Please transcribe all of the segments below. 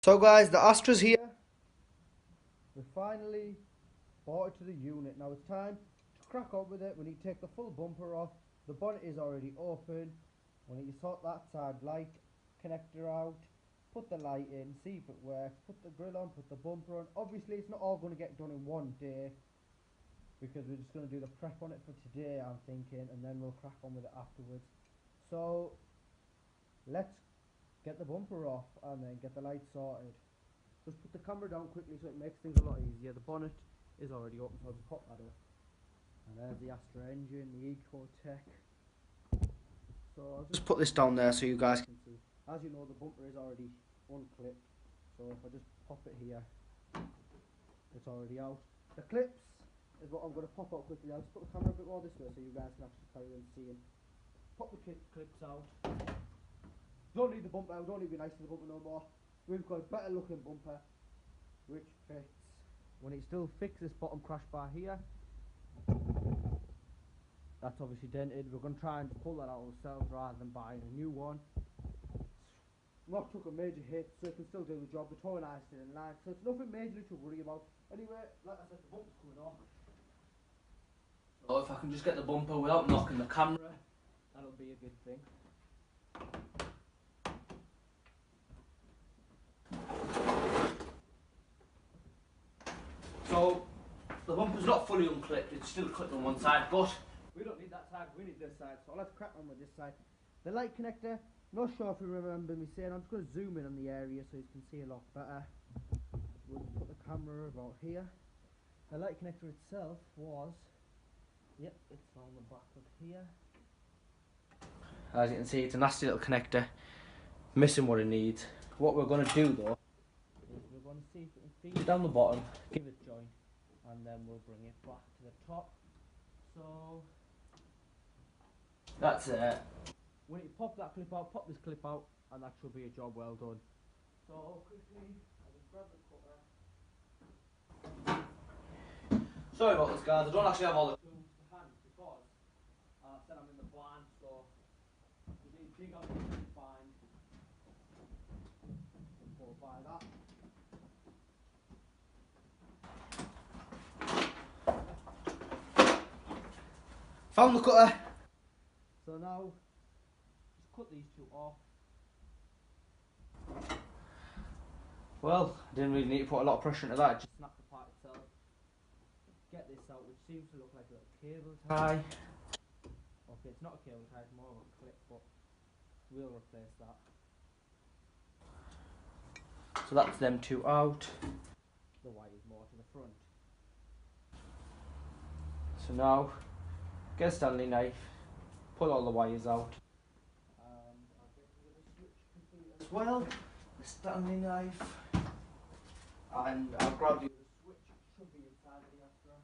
So guys, the Astra's here. We finally brought it to the unit. Now it's time to crack on with it. We need to take the full bumper off. The bonnet is already open. We need to sort that side light connector out, put the light in, see if it works, put the grill on, put the bumper on. Obviously it's not all going to get done in one day, because we're just going to do the prep on it for today, I'm thinking, and then we'll crack on with it afterwards. So let's get the bumper off and then get the light sorted. Just put the camera down quickly so it makes things a lot easier. The bonnet is already open, so I'll just pop that up. And there's the Astra engine, the Ecotec. So I'll just put this down there so you guys can see. As you know, the bumper is already unclipped, so if I just pop it here, it's already out. The clips is what I'm going to pop out quickly. I'll just put the camera a bit more this way so you guys can actually carry on seeing. Pop the clips out. Don't need the bumper, we don't need to be nice to the bumper no more. We've got a better looking bumper which fits. We need to still fix this bottom crash bar here. That's obviously dented. We're going to try and pull that out ourselves rather than buying a new one. Not took a major hit, so it can still do the job. The towing iron still in line, so it's nothing major to worry about. Anyway, like I said, the bumper's coming off. So if I can just get the bumper without knocking the camera, that'll be a good thing. So the bumper's not fully unclipped, it's still clipped on one side, but we don't need that side, we need this side. So let's crack on with this side. The light connector, not sure if you remember me saying, I'm just going to zoom in on the area so you can see a lot better. We'll put the camera about here. The light connector itself was, yep, it's on the back of here. As you can see, it's a nasty little connector, missing what it needs. What we're going to do though, is we're going to see if we can feed it down the bottom, give it a joint, and then we'll bring it back to the top. So that's it. When you pop that clip out, pop this clip out, and that should be a job well done. So quickly, I'll just grab the cutter. Sorry about this guys, I don't actually have all the tools to hand because I said I'm in the blind, so you need big on to find. We'll buy that. Found the cutter. So now, just cut these two off. Well, I didn't really need to put a lot of pressure into that, just snap the part itself. Get this out, which seems to look like a little cable tie. Okay, it's not a cable tie, it's more of a clip, but we'll replace that. So that's them two out. The wire's more to the front. So now, get a Stanley knife, pull all the wires out. And I'll get rid of the switch complete as well. The Stanley knife. And I'll grab the switch, should be inside of the Astra.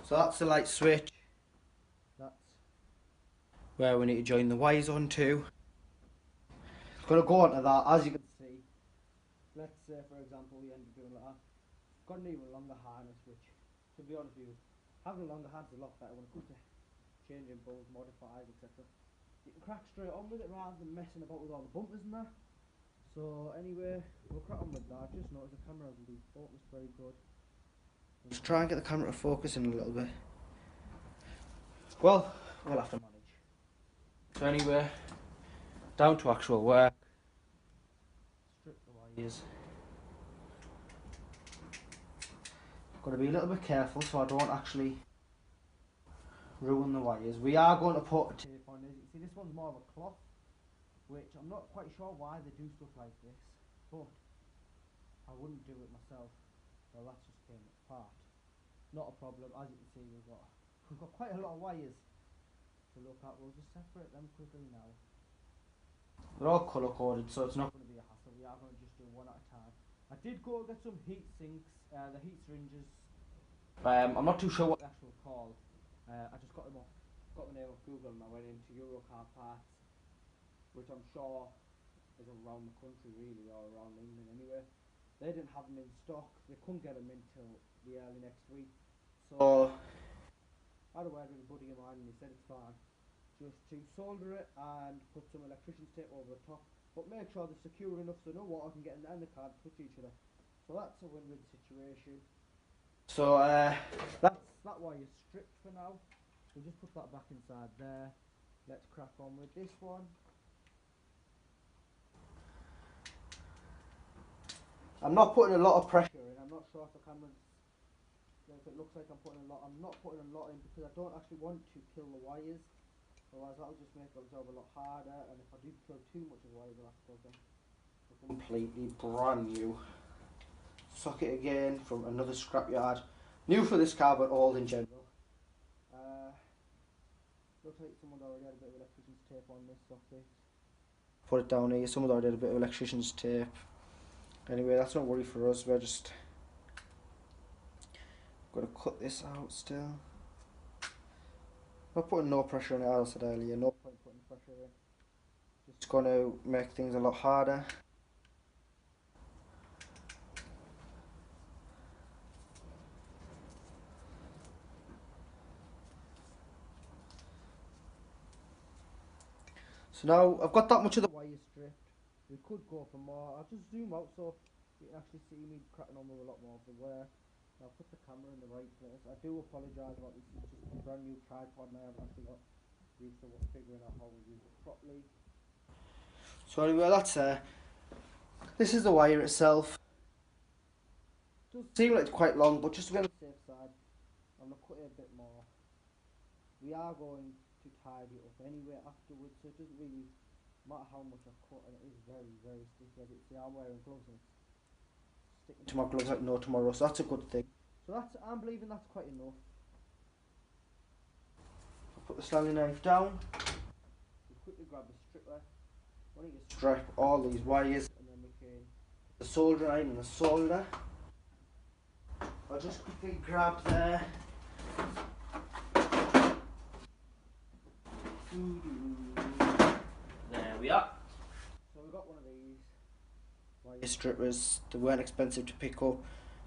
So that's the light switch. That's where we need to join the wires onto. It's going to go onto that, as you can see. Let's say, for example, we end up doing like that. Got an even longer harness, which, to be honest with you, having a longer harness is a lot better when it comes to changing bulbs, modifiers, etc. You can crack straight on with it rather than messing about with all the bumpers and that. So anyway, we'll crack on with that. Just notice the camera hasn't been focused very good. Let's try and get the camera to focus in a little bit. Well, we'll have to manage. So anyway, down to actual work. Strip the wires. Got to be a little bit careful so I don't actually ruin the wires. We are going to put a tape on this. You see, this one's more of a cloth, which I'm not quite sure why they do stuff like this, but I wouldn't do it myself. Well, that's just came apart. Not a problem. As you can see, we've got quite a lot of wires to look at. We'll just separate them quickly now. They're all colour coded, so it's not going to be a hassle. We are going to just do one at a time. I did go get some heat sinks, the heat syringes. I'm not too sure what they're actually called. I just got them off, got the name of Google, and I went into Eurocar parts, which I'm sure is around the country really, or around England anyway. They didn't have them in stock. They couldn't get them until the early next week. So I had a word with a buddy of mine and he said it's fine. Just to solder it and put some electrician's tape over the top. But make sure they're secure enough so no water can get in there and they can't touch each other. So that's a win-win situation. So that's that wire stripped for now. We'll just put that back inside there. Let's crack on with this one. I'm not putting a lot of pressure in. I'm not sure if the camera, if it looks like I'm putting a lot. I'm not putting a lot in because I don't actually want to kill the wires. Otherwise that'll just make the job a lot harder, and if I do kill too much of the wires I'll have to go again. Completely brand new socket again from another scrapyard. New for this car but old in general. Looks like someone already had a bit of electrician's tape on this socket. Put it down here, someone already had a bit of electrician's tape. Anyway, that's not a worry for us, we're just going to cut this out still. Not putting no pressure on it, as I said earlier, no point putting pressure in. Just going to make things a lot harder. So now I've got that much of the wire stripped. We could go for more. I'll just zoom out so you can actually see me cracking on with a lot more of the work. I'll put the camera in the right place. I do apologise about this. It's just a brand new tripod and I haven't actually got used to figuring out how we use it properly. So anyway, that's this is the wire itself. It does seem like it's quite long, but just to be on the safe side, I'm going to cut it a bit more. We are going to tidy it up anyway afterwards, so it doesn't really matter how much I cut, and it is very, very sticky. As you can see, I'm wearing gloves and it's sticking to my gloves like no tomorrow, so that's a good thing. So that's, I'm believing that's quite enough. I'll put the Stanley knife down. We'll quickly grab the stripper. When you strip all these wires, and then we can put the solder iron and the solder. I'll just quickly grab there. There we are. So we got one of these wire strippers. They weren't expensive to pick up.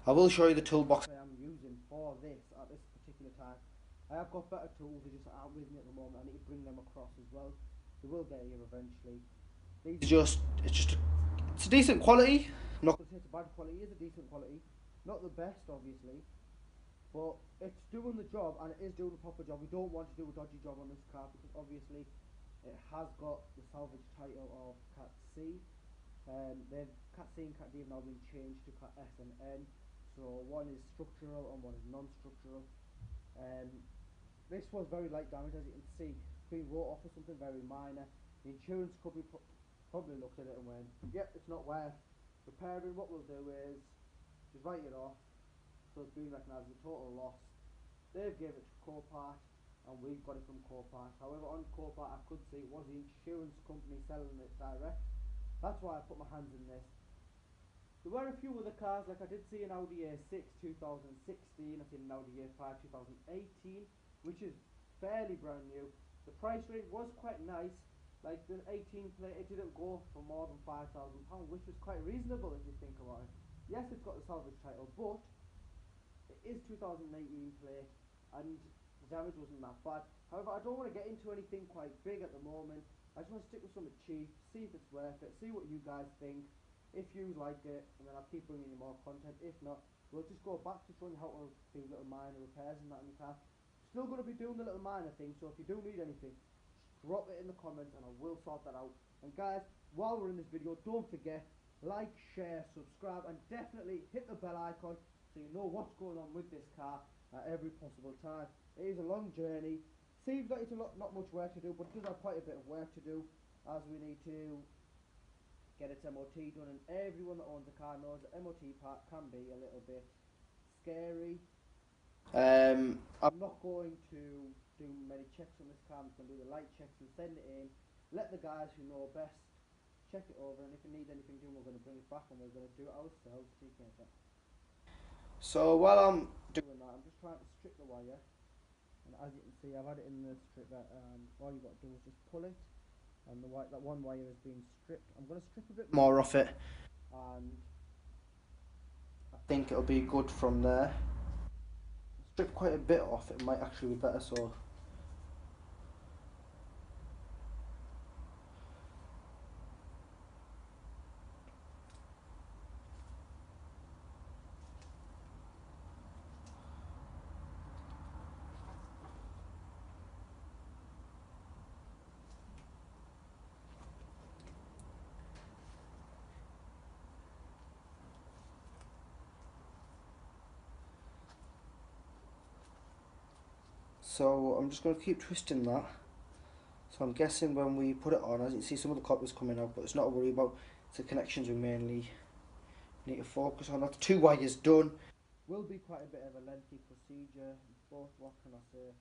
I will show you the toolbox I am using for this at this particular time. I have got better tools, they just aren't with me at the moment. I need to bring them across as well. They will get here eventually. These it's a decent quality. Not going to say it's a bad quality, it is a decent quality. Not the best obviously, but it's doing the job and it is doing a proper job. We don't want to do a dodgy job on this car because obviously it has got the salvage title of Cat C. Cat C and Cat D have now been changed to Cat S and N. So one is structural and one is non-structural. This was very light damage, as you can see. It's been wrote off for something very minor. The insurance company probably looked at it and went, yep, it's not worth repairing. What we'll do is just write it off. So it's been recognised as a total loss. They've gave it to Copart and we've got it from Copart. However, on Copart I could see it was the insurance company selling it direct. That's why I put my hands in this. There were a few other cars, like I did see an Audi A6 2016, I seen an Audi A5 2018, which is fairly brand new. The price range was quite nice, like the 18 plate, it didn't go for more than £5,000, which was quite reasonable if you think about it. Yes, it's got the salvage title, but it is 2018 plate, and the damage wasn't that bad. However, I don't want to get into anything quite big at the moment. I just want to stick with something cheap, see if it's worth it, see what you guys think. If you like it, and then I'll keep bringing you more content. If not, we'll just go back to showing you how to do little minor repairs and that in the car. Still going to be doing the little minor things, so if you do need anything, just drop it in the comments and I will sort that out. And guys, while we're in this video, don't forget, like, share, subscribe, and definitely hit the bell icon so you know what's going on with this car at every possible time. It is a long journey. Seems like it's not much work to do, but it does have quite a bit of work to do, as we need to get its MOT done, and everyone that owns a car knows that MOT part can be a little bit scary. I'm not going to do many checks on this car. I'm just going to do the light checks and send it in, let the guys who know best check it over, and if it needs anything doing, we're going to bring it back and we're going to do it ourselves. So while I'm doing that, I'm just trying to strip the wire, and as you can see, I've had it in the stripper, and all you've got to do is just pull it, and that one wire has been stripped. I'm going to strip a bit more off it, and I think it'll be good from there. Strip quite a bit off, it might actually be better. So I'm just going to keep twisting that. So I'm guessing when we put it on, as you can see, some of the copper's coming out, but it's not a worry about. It's the connections we mainly need to focus on. That's 2 wires done. Will be quite a bit of a lengthy procedure, but what can I say?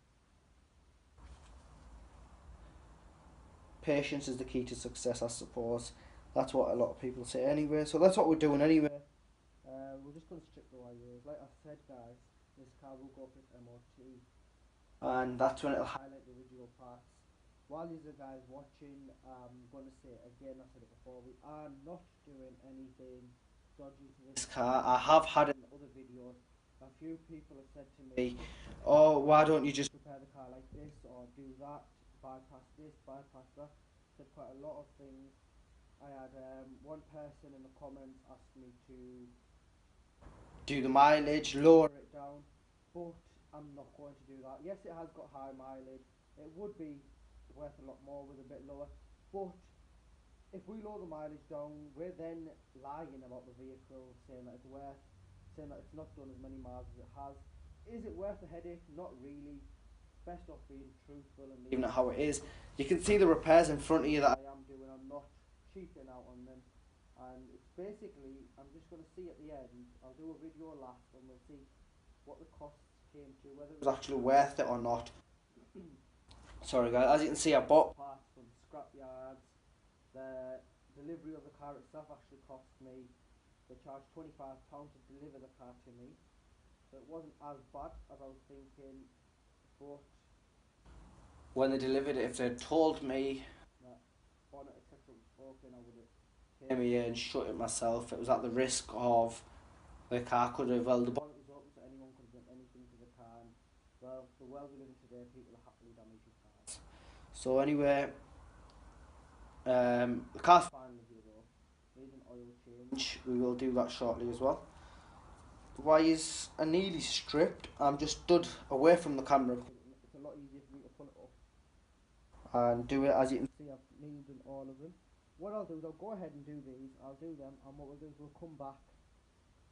Patience is the key to success, I suppose. That's what a lot of people say anyway. So that's what we're doing anyway. We're just going to strip the wires. Like I said, guys, this car will go for its MOT, and that's when it'll highlight the original parts. While you guys watching, I'm going to say again, I said it before, we are not doing anything dodgy to this car. I have had it in other videos. A few people have said to me, oh, why don't you just repair the car like this or do that, bypass this, bypass that. Said quite a lot of things. I had one person in the comments ask me to do the mileage, lower it down, but I'm not going to do that. Yes, it has got high mileage. It would be worth a lot more with a bit lower, but if we lower the mileage down, we're then lying about the vehicle, saying that it's not done as many miles as it has. Is it worth the headache? Not really. Best off being truthful and leaving it how it is. You can see the repairs in front of you that I am doing. I'm not cheaping out on them, and it's basically, I'm just going to see at the end. I'll do a video last and we'll see what the costs came to, whether it was actually worth it or not. Sorry guys, as you can see, I bought parts from scrap yards. The delivery of the car itself actually cost me, they charged £25 to deliver the car to me, so it wasn't as bad as I was thinking. But when they delivered it, if they'd told me that bonnet etc was broken, I would have came here and shut it myself. It was at the risk of the car could have, well, the bonnet was open, so anyone could have done anything to the car, and well, the world we live in today, people are happily damaging cars. So anyway, the car's finally here though. Need an oil change. We will do that shortly as well. The wires are nearly stripped. I'm just stood away from the camera. It's a lot easier for me to pull it up and do it. As you can see, I've nearly done all of them. What I'll do is I'll go ahead and do these. I'll do them, and what we'll do is we'll come back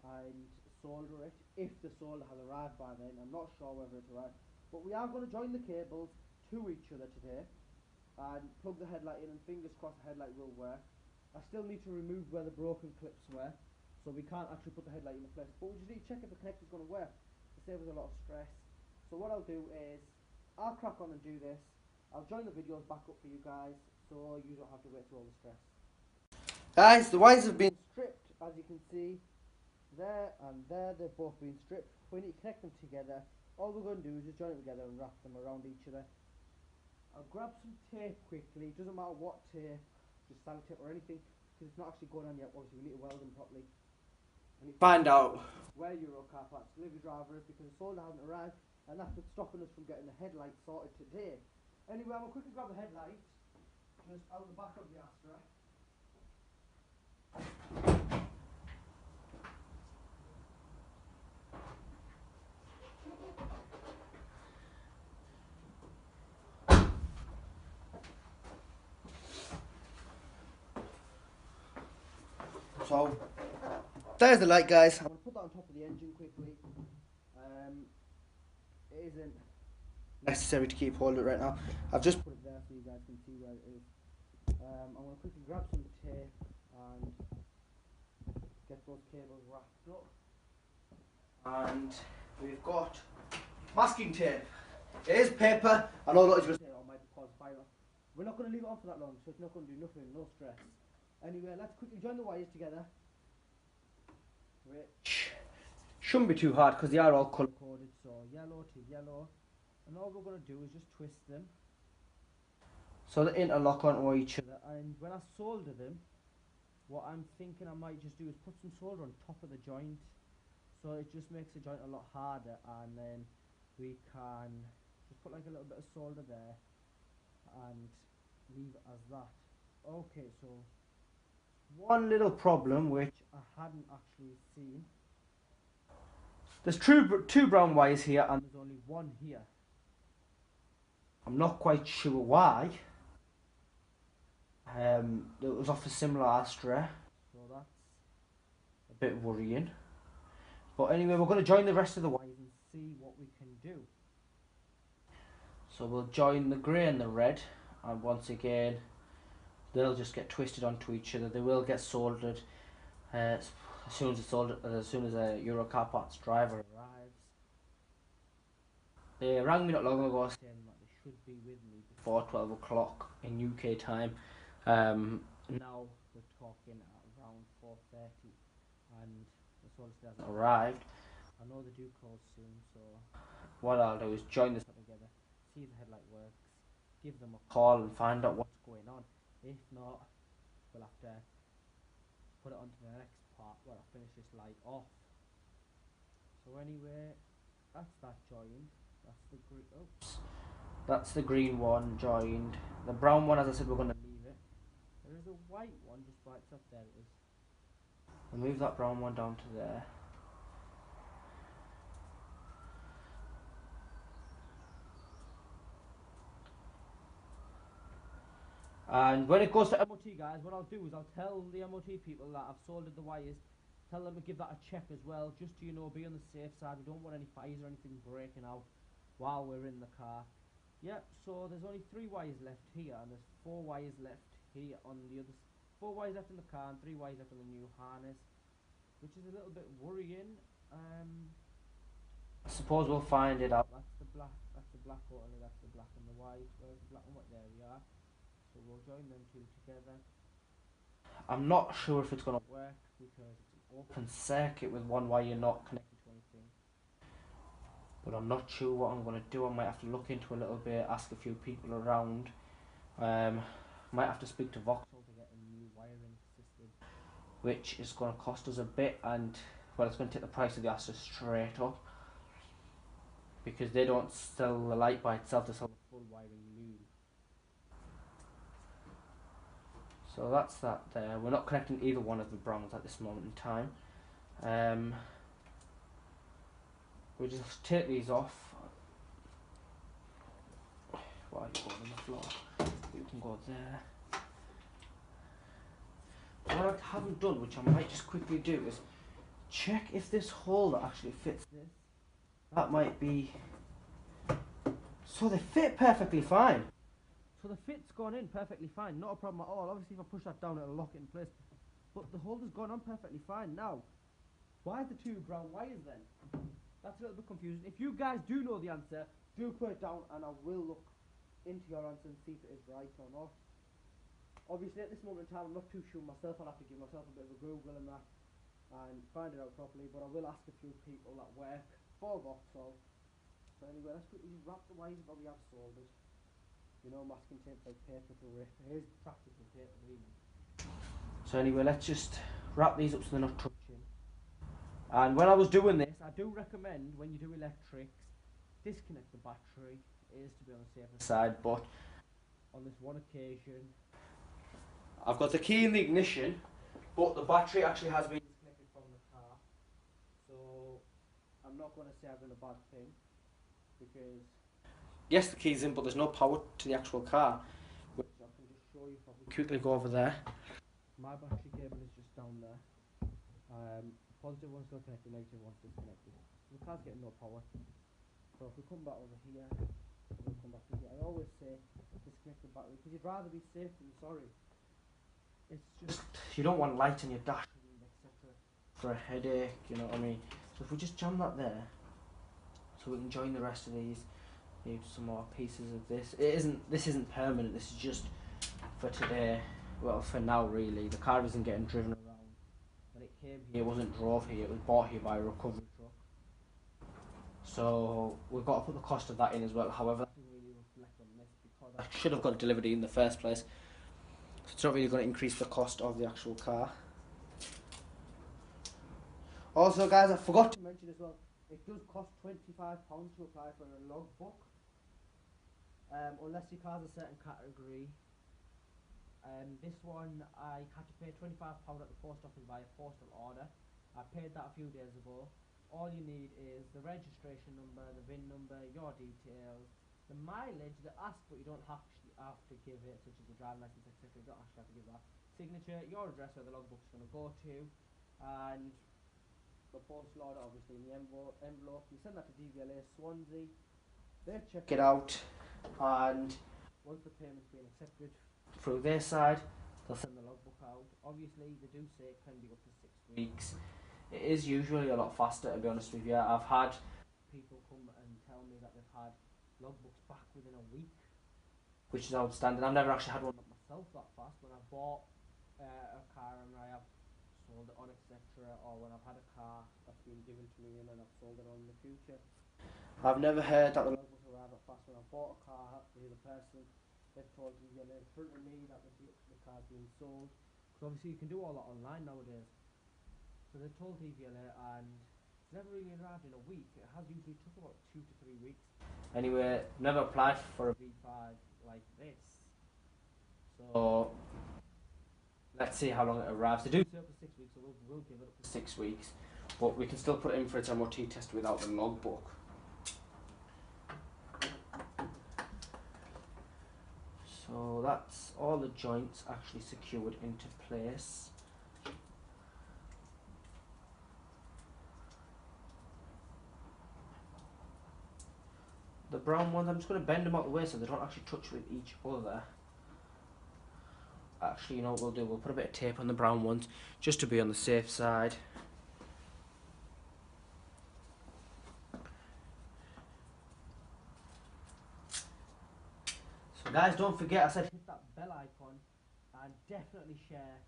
and solder it if the solder has arrived by then. I'm not sure whether it's arrived, but we are going to join the cables to each other today and plug the headlight in, and fingers crossed the headlight will work. I still need to remove where the broken clips were, so we can't actually put the headlight into place, but we just need to check if the connector's going to work to save us a lot of stress. So what I'll do is I'll crack on and do this. I'll join the videos back up for you guys so you don't have to wait through all the stress. Guys, the wires have been stripped, as you can see. There and there, they've both been stripped. We need to connect them together. All we're going to do is just join it together and wrap them around each other. I'll grab some tape quickly. It doesn't matter what tape, just sellotape or anything, because it's not actually going on yet. Obviously, we need to weld them properly. And find out where Eurocar Parts delivery driver is, because the solder hasn't arrived, and that's what's stopping us from getting the headlight sorted today. Anyway, I'm going to quickly grab the headlight just out the back of the Astra. So there's the light, guys. I'm going to put that on top of the engine quickly. It isn't necessary to keep hold of it right now. I've just put it there so you guys can see where it is. I'm going to quickly grab some tape and get those cables wrapped up. And we've got masking tape. It is paper. I know a lot of you will say, oh, might cause fire. We're not going to leave it on for that long, so it's not going to do nothing, no stress. Anyway, let's quickly join the wires together, which shouldn't be too hard because they are all colour coded, so yellow to yellow. And all we're going to do is just twist them so they interlock onto each other. And when I solder them, what I'm thinking I might just do is put some solder on top of the joint, so it just makes the joint a lot harder, and then we can just put like a little bit of solder there and leave it as that. Okay, so one little problem which I hadn't actually seen. There's two brown wires here and there's only one here. I'm not quite sure why. It was off a similar Astra, so that's a bit worrying. But anyway, we're going to join the rest of the wires and see what we can do. So we'll join the grey and the red, and once again they'll just get twisted onto each other. They will get soldered as soon as a Euro Car Parts driver arrives. They rang me not long ago saying that they should be with me before 12 o'clock in UK time. Now we're talking at around 4:30 and the solder still hasn't arrived. I know they do close soon, so what I'll do is join this up together, see if the headlight works, give them a call and find out what's going on. If not, we'll have to put it onto the next part where I finish this light off. So anyway, that's that joined. That's the green one joined. The brown one, as I said, we're going to leave it. There is a white one just by itself. There it is. I'll move that brown one down to there. And when it goes to MOT, guys, what I'll do is I'll tell the MOT people that I've soldered the wires. Tell them to give that a check as well, just to, you know, be on the safe side. We don't want any fires or anything breaking out while we're in the car. Yep, so there's only 3 wires left here, and there's 4 wires left here on the other. 4 wires left in the car and 3 wires left on the new harness, which is a little bit worrying. I suppose we'll find it out. That's the black only. That's the black and the white. Where's the black and white? There we are. So we'll join them two together. I'm not sure if it's going to work because it's an open circuit with one wire not connected to anything. But I'm not sure what I'm going to do. I might have to look into a little bit, ask a few people around. Might have to speak to Vauxhall to get a new wiring system, which is going to cost us a bit, and well, it's going to take the price of the Astra straight up, because they don't sell the light by itself, they sell the full wiring loom. So that's that there. We're not connecting either one of the browns at this moment in time. We'll just take these off. Why are you going on the floor? You can go there. What I haven't done, which I might just quickly do, is check if this holder actually fits this. That might be... So they fit perfectly fine. So the fit's gone in perfectly fine, not a problem at all. Obviously if I push that down it'll lock it in place, but the holder's gone on perfectly fine. Now, why the 2 brown wires then? That's a little bit confusing. If you guys do know the answer, do put it down and I will look into your answer and see if it is right or not. Obviously at this moment in time I'm not too sure myself. I'll have to give myself a bit of a Google and that and find it out properly, but I will ask a few people that work for Vauxhall. So anyway, let's quickly wrap the wires that we have soldered. You know, masking tape's like paper to rip. It is practically paper really. So anyway, let's just wrap these up so they're not touching. And when I was doing this, I do recommend when you do electrics, disconnect the battery. It is to be on the safer side, but on this one occasion, I've got the key in the ignition, but the battery actually has been disconnected from the car. So I'm not going to say I've done a bad thing, because yes, the key's in, but there's no power to the actual car, which I can just show you if I quickly go over there. My battery cable is just down there. Positive one's still connected, negative one's disconnected. So the car's getting no power. So if we come back over here, we'll come back to here. I always say disconnect the battery, because you'd rather be safe than sorry. It's just, you don't want light in your dash, etc. for a headache, you know what I mean? So if we just jam that there, so we can join the rest of these. Need some more pieces of this. This isn't permanent, this is just for today. Well, for now really. The car isn't getting driven around. When it came here, it wasn't drove here, it was bought here by a recovery truck. So we've got to put the cost of that in as well. However, that doesn't really reflect on this, because I should have got it delivered in the first place. So it's not really going to increase the cost of the actual car. Also guys, I forgot to mention as well, it does cost £25 to apply for a logbook. Unless your car's a certain category. This one I had to pay £25 at the post office via postal order. I paid that a few days ago. All you need is the registration number, the VIN number, your details, the mileage, the ask, but you don't actually have to give it, such as the driving license, etc. You don't actually have to give that. Signature, your address where the logbook's going to go to, and the postal order obviously in the envelope. You send that to DVLA Swansea. They check it out, and once the payment's been accepted through their side, they'll send the logbook out. Obviously, they do say it can be up to 6 weeks. It is usually a lot faster, to be honest with you. I've had people come and tell me that they've had logbooks back within a week, which is outstanding. I've never actually had one myself that fast. When I bought a car and I have sold it on, etc., or when I've had a car that's been given to me and then I've sold it on in the future, I've never heard that the logbook arrived that fast. When I bought a car, the other person, they told me in front of me that the car's being sold. Because obviously you can do all that online nowadays. So they told DVLA and it's never really arrived in a week. It has usually took about 2 to 3 weeks. Anyway, never applied for a V5 like this. So let's see how long it arrives. They do say up to 6 weeks, so we'll give it up to 6 weeks. But we can still put it in for its MOT test without the logbook. So that's all the joints actually secured into place. The brown ones, I'm just going to bend them out the way so they don't actually touch with each other. Actually, you know what we'll do? We'll put a bit of tape on the brown ones just to be on the safe side. So guys, don't forget, I said hit that bell icon and definitely share,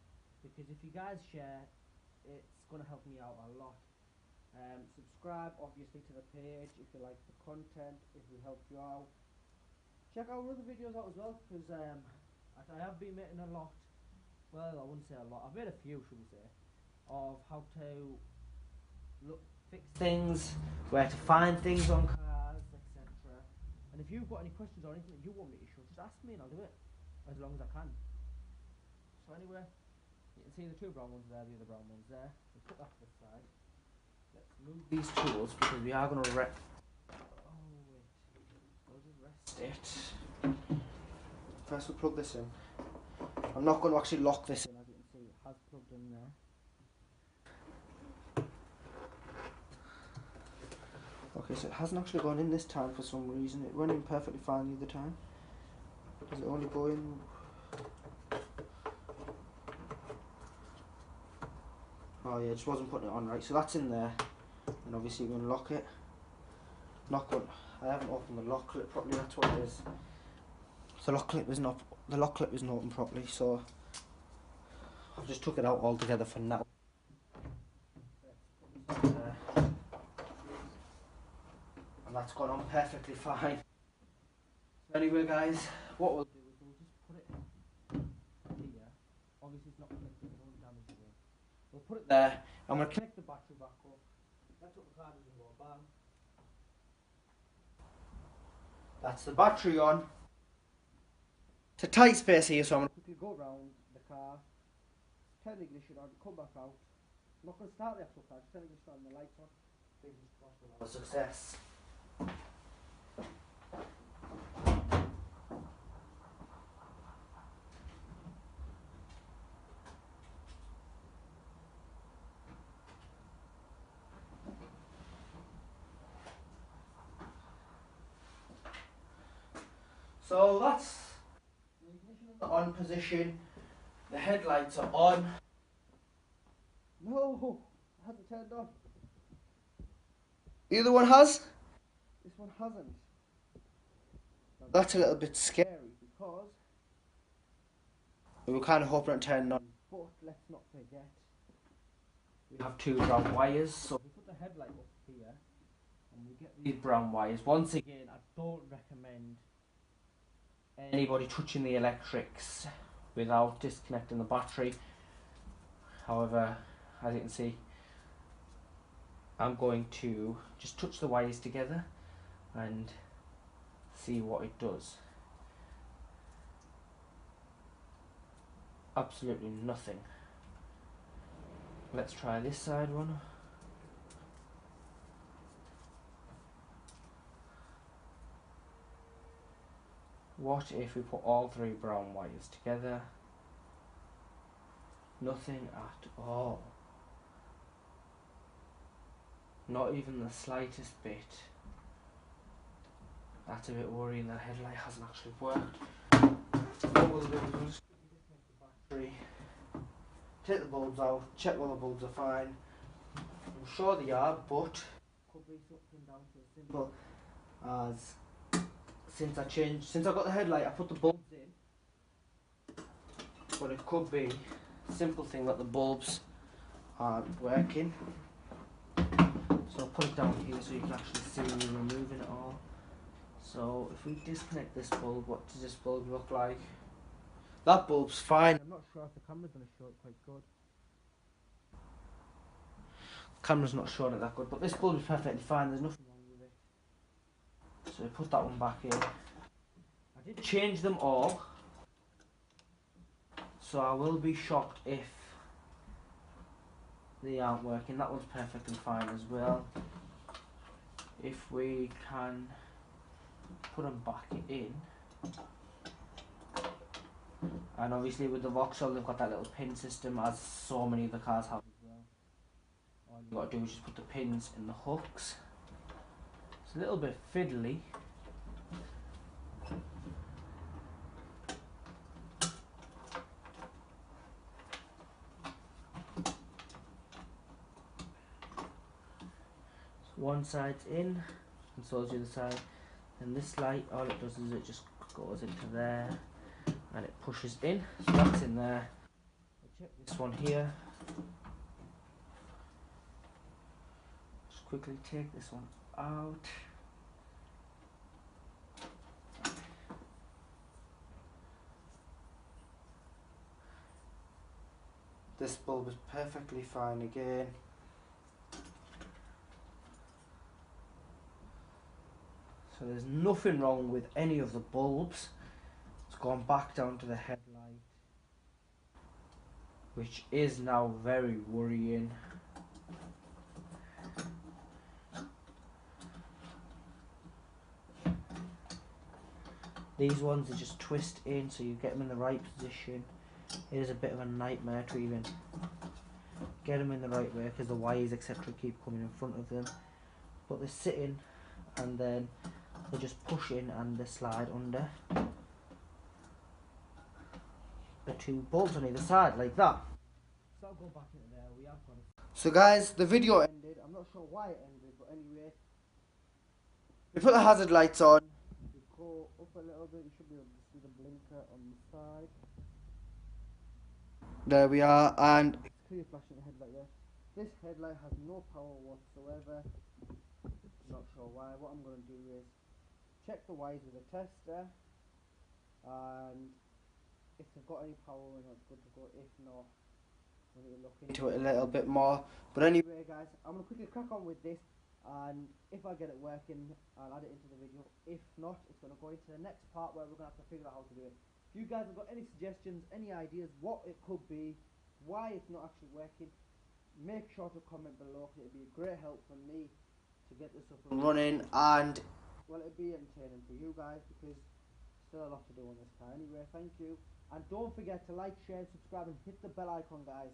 because if you guys share, it's going to help me out a lot. Subscribe obviously to the page if you like the content, if we help you out. Check our other videos out as well, because I have been making a lot, well I wouldn't say a lot, I've made a few should we say, of how to fix things, where to find things on cars, etc. And if you've got any questions or anything that you want me to show, just ask me and I'll do it, as long as I can. So anyway, you can see the two brown ones there, the other brown ones there. We'll put that to the side. Let's move these tools because we are going to rest. Oh wait, we'll just rest it. First we'll plug this in. I'm not going to actually lock this in, as you can see it has plugged in there. Okay, so it hasn't actually gone in this time for some reason. It went in perfectly fine the other time. Does it only go in? Oh yeah, it just wasn't putting it on right. So that's in there. And obviously we unlock it. Not good. I haven't opened the lock clip properly, that's what it is. The lock clip isn't open properly, so I've just took it out altogether for now. And that's gone on perfectly fine. So anyway guys, what we'll do is we'll just put it here. Obviously it's not connected, it won't damage the wheel. We'll put it there. I'm going to connect the battery back up. That's what the car does and go bang. That's the battery on. It's a tight space here, so I'm going to quickly go around the car, turn the ignition on, come back out. I'm not going to start the actual car, just turn the ignition on and the lights on. Fingers crossed we'll have a success. So that's the ignition in the on position, the headlights are on. No, it hasn't turned on. The other one has? This one hasn't. Now that's a little bit scary because we were kind of hoping it turned on. But let's not forget, we have two brown wires. So if we put the headlight up here and we get these brown wires, once again I don't recommend anybody touching the electrics without disconnecting the battery. However, as you can see, I'm going to just touch the wires together and see what it does. Absolutely nothing. Let's try this side one. What if we put all 3 brown wires together? Nothing at all. Not even the slightest bit. That's a bit worrying. The headlight hasn't actually worked. What we'll do is we'll just disconnect the battery, take the bulbs out, check all the bulbs are fine. I'm sure they are, but could be something down to as simple as since I got the headlight, I put the bulbs in, but it could be a simple thing that the bulbs aren't working. So I'll put it down here so you can actually see me removing it all. So if we disconnect this bulb, what does this bulb look like? That bulb's fine. I'm not sure if the camera's going to show it quite good. Camera's not showing it that good, but this bulb is perfectly fine. There's nothing wrong with it. So we put that one back in. I did change them all, so I will be shocked if they aren't working. That one's perfectly fine as well. If we can put them back in, and obviously with the Vauxhall they've got that little pin system, as so many of the cars have as well. All you've got to do is just put the pins in the hooks. It's a little bit fiddly. So one side's in, and so is the other side. And this light, all it does is it just goes into there, and it pushes in. So that's in there. I'll check this one here. Just quickly take this one out. This bulb is perfectly fine again. So there's nothing wrong with any of the bulbs. It's gone back down to the headlight, which is now very worrying. These ones are just twist in so you get them in the right position. It is a bit of a nightmare to even get them in the right way because the wires etc keep coming in front of them. But they're sitting and then they just push in and they slide under the 2 bolts on either side like that. So I'll go back into there. We have got it. So guys, the video ended. I'm not sure why it ended, but anyway, we put the hazard lights on. We go up a little bit. You should be able to see the blinker on the side. There we are, and it's clear flashing the headlight there. This headlight has no power whatsoever. Not sure why. What I'm going to do is check the wires with a tester, and if they've got any power in it, it's good to go. If not, we need to look into it a little bit more. But anyway guys, I'm going to quickly crack on with this, and if I get it working, I'll add it into the video. If not, it's going to go into the next part where we're going to have to figure out how to do it. If you guys have got any suggestions, any ideas, what it could be, why it's not actually working, make sure to comment below, because it'd be a great help for me to get this up and running, and well, it'd be entertaining for you guys because still a lot to do on this car. Anyway, thank you, and don't forget to like, share, subscribe, and hit the bell icon, guys.